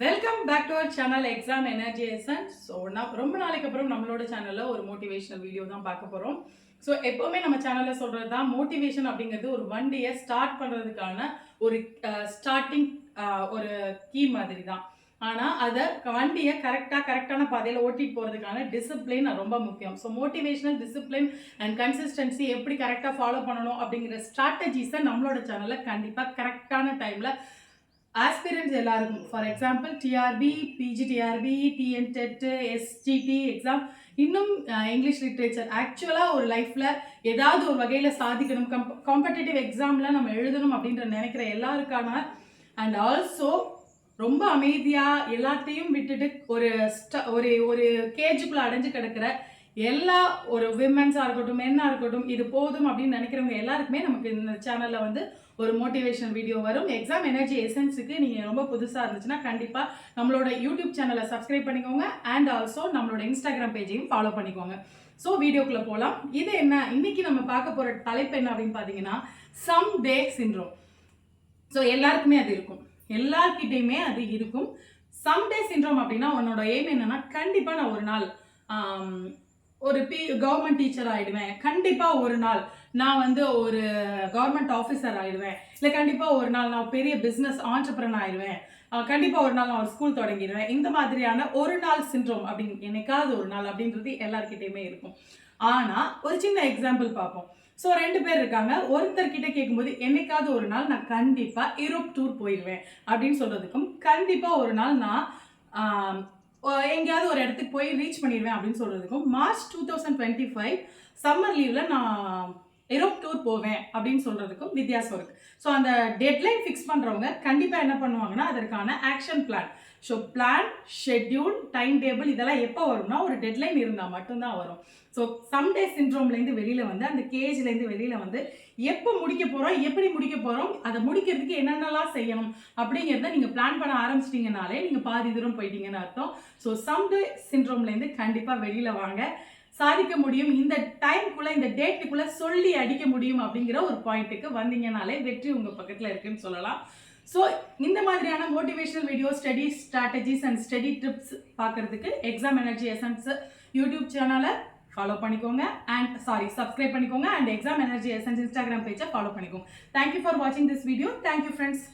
Welcome back to our channel exam energy essence. So ரொம்ப நாளைக்கு அப்புறம் நம்மளோட சேனலில் ஒரு மோட்டிவேஷனல் வீடியோ தான் பார்க்க போகிறோம். ஸோ எப்போவுமே நம்ம சேனலில் சொல்கிறது தான் மோட்டிவேஷன் அப்படிங்கிறது ஒரு வண்டியை ஸ்டார்ட் பண்ணுறதுக்கான ஒரு ஸ்டார்டிங் ஒரு கீ மாதிரி தான். ஆனால் அதை வண்டியை கரெக்டான பாதையில் ஓட்டிட்டு போகிறதுக்கான டிசிப்ளின் ரொம்ப முக்கியம். So motivational discipline and consistency எப்படி கரெக்டாக ஃபாலோ பண்ணணும் அப்படிங்கிற ஸ்ட்ராட்டஜிஸை நம்மளோட சேனலில் கண்டிப்பாக கரெக்டான டைமில் ஆஸ்பிரன்ஸ் எல்லாருக்கும், for example TRB, PGTRB, TN TET, SGT exam, இன்னும் இங்கிலீஷ் லிட்ரேச்சர், ஆக்சுவலாக ஒரு லைஃப்பில் ஏதாவது ஒரு வகையில் சாதிக்கணும், காம்படிட்டிவ் எக்ஸாமில் நம்ம எழுதணும் அப்படின்ற நினைக்கிற எல்லாருக்கான, அண்ட் ஆல்சோ ரொம்ப அமைதியாக எல்லாத்தையும் விட்டுட்டு ஒரு ஒரு கேஜுக்குள்ளே அடைஞ்சு கிடக்கிற எல்லா ஒரு விமென்ஸாக இருக்கட்டும், மென்னாக இருக்கட்டும், இது போதும் அப்படின்னு நினைக்கிறவங்க எல்லாருக்குமே நமக்கு இந்த சேனலில் வந்து ஒரு மோட்டிவேஷன் வீடியோ வரும். எக்ஸாம் எனர்ஜி எசன்ஸுக்கு நீங்கள் ரொம்ப புதுசாக இருந்துச்சுன்னா கண்டிப்பாக நம்மளோட யூடியூப் சேனலை சப்ஸ்கிரைப் பண்ணிக்கோங்க அண்ட் ஆல்சோ நம்மளோட இன்ஸ்டாகிராம் பேஜையும் ஃபாலோ பண்ணிக்கோங்க. ஸோ வீடியோக்குள்ளே போகலாம். இது என்ன, இன்னைக்கு நம்ம பார்க்க போகிற தலைப்பு என்ன அப்படின்னு பார்த்தீங்கன்னா சம் டே சிண்ட்ரோம். ஸோ எல்லாருக்குமே அது இருக்கும், எல்லார்கிட்டையுமே அது இருக்கும். சம் டே சிண்ட்ரோம் அப்படின்னா உன்னோட எய்ம் என்னன்னா, கண்டிப்பாக நான் ஒரு நாள் ஒரு கவர்மெண்ட் டீச்சர் ஆகிடுவேன், கண்டிப்பாக ஒரு நாள் நான் வந்து ஒரு கவர்மெண்ட் ஆஃபீஸர் ஆகிடுவேன், இல்லை கண்டிப்பாக ஒரு நாள் நான் பெரிய பிஸ்னஸ் ஆண்டர்பிரனர் ஆகிடுவேன், கண்டிப்பாக ஒரு நாள் நான் ஒரு ஸ்கூல் தொடங்கிடுவேன். இந்த மாதிரியான ஒரு நாள் சிண்ட்ரோம் அப்படின்னு என்னைக்காவது ஒரு நாள் அப்படின்றது எல்லார்கிட்டையுமே இருக்கும். ஆனால் ஒரு சின்ன எக்ஸாம்பிள் பார்ப்போம். ஸோ 2 பேர் இருக்காங்க. ஒருத்தர்கிட்ட கேட்கும்போது என்னைக்காவது ஒரு நாள் நான் கண்டிப்பாக யூரோப் டூர் போயிடுவேன் அப்படின்னு சொல்கிறதுக்கும், கண்டிப்பாக ஒரு நாள் நான் எங்கேயாவது ஒரு இடத்துக்கு போய் ரீச் பண்ணிடுவேன் அப்படின்னு சொல்கிறதுக்கும், மார்ச் 2025 சம்மர் லீவில் நான் யூரோப் டூர் போவேன் அப்படின்னு சொல்கிறதுக்கும் வித்தியாசம் இருக்குது. ஸோ அந்த டெட்லைன் ஃபிக்ஸ் பண்ணுறவங்க கண்டிப்பாக என்ன பண்ணுவாங்கன்னா அதற்கான action plan, so plan, schedule, time table இதெல்லாம் எப்போ வரும்னா ஒரு டெட்லைன் இருந்தால் மட்டும்தான் வரும். ஸோ சம்டே சிண்ட்ரோம்லேருந்து வெளியில் வந்து, அந்த கேஜ்லேருந்து வெளியில் வந்து எப்போ முடிக்க போகிறோம், எப்படி முடிக்க போகிறோம், அதை முடிக்கிறதுக்கு என்னென்னலாம் செய்யணும் அப்படிங்கிறத நீங்கள் பிளான் பண்ண ஆரம்பிச்சிட்டிங்கனாலே நீங்கள் பாதி தூரம் போயிட்டீங்கன்னு அர்த்தம். ஸோ சம்டே சிண்ட்ரோம்லேருந்து கண்டிப்பாக வெளியில் வாங்க, சாதிக்க முடியும், இந்த டைம்குள்ளே இந்த டேட்டுக்குள்ளே சொல்லி அடிக்க முடியும் அப்படிங்கிற ஒரு பாயிண்ட்டுக்கு வந்தீங்கனாலே வெற்றி உங்கள் பக்கத்தில் இருக்குன்னு சொல்லலாம். ஸோ இந்த மாதிரியான motivational video, study strategies and study trips பார்க்கறதுக்கு எக்ஸாம் எனர்ஜி எசன்ஸ் யூடியூப் சேனலை ஃபாலோ பண்ணிக்கோங்க அண்ட் சப்ஸ்கிரைப் பண்ணிக்கோங்க and exam energy essence Instagram பேஜை ஃபாலோ பண்ணிக்கோங்க. தேங்க்யூ ஃபார் வாட்சிங் திஸ் வீடியோ. Thank you friends.